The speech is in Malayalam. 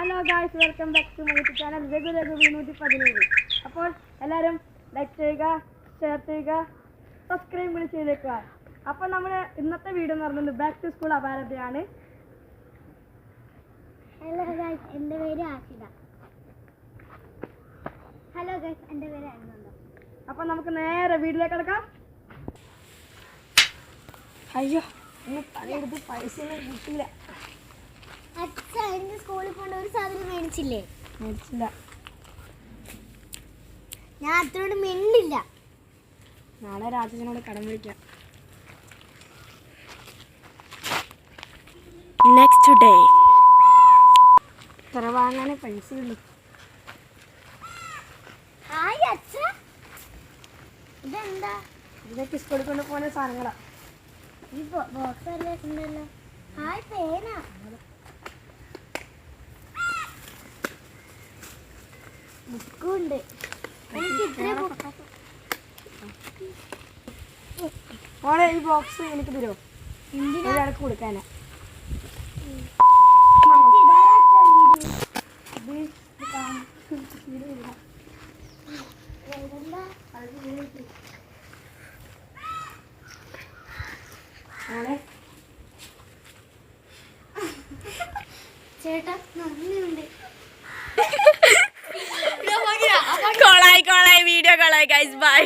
Hello guys, welcome back to my YouTube channel Raghu 117. അപ്പോൾ എല്ലാവരും ലൈക്ക് ചെയ്യുക, ഷെയർ ചെയ്യുക, സബ്സ്ക്രൈബ് കൂടി ചെയ്തേക്കുക. അപ്പോൾ നമ്മൾ ഇന്നത്തെ വീഡിയോ എന്ന് പറയുന്നത് ബാക്ക് ടു സ്കൂൾ അപാരതയാണ്. ഹലോ ഗൈസ്, എൻ്റെ പേര് ആഷിത. ഹലോ ഗൈസ്, എൻ്റെ പേര് അനന്ത. അപ്പോൾ നമുക്ക് നേരെ വീട്ടിലേക്ക് കിടക്കാം. അയ്യോ, ഇന്ന് പണിയെടുത്ത് പൈസ കിട്ടിയില്ല. അച്ഛാ, എൻ്റെ സ്കൂളിൽ പോകേണ്ട ഒരു സാധനം മേടിച്ചില്ലേ? മേടിച്ചില്ല. ഞാൻ അത്രയോട് മിണ്ടില്ല. നാളെ രാജനോട് കടം വിളിക്കാം. നെക്സ്റ്റ് ഡേ ഇത്ര വാങ്ങാനേ പൈസയുള്ളൂ. ഹായ് അച്ഛാ, ഇതെന്താ? ഇതൊക്കെ സ്കൂളിൽ കൊണ്ട് പോകുന്ന സാധനങ്ങളാ. ഈ ബോക്സ് അല്ലേ ഉണ്ടല്ലോ. ഹായ്, പേന. ബുക്കുണ്ട്. എനിക്ക് ഇത്രയും മോളെ, ഈ ബോക്സ് എനിക്ക് തരുമോ? എന്തിനാ? ഒരാൾക്ക് കൊടുക്കാനാ. ചേട്ടാ, നന്ദിയുണ്ട്. Kolayi video Kolayi guys, by.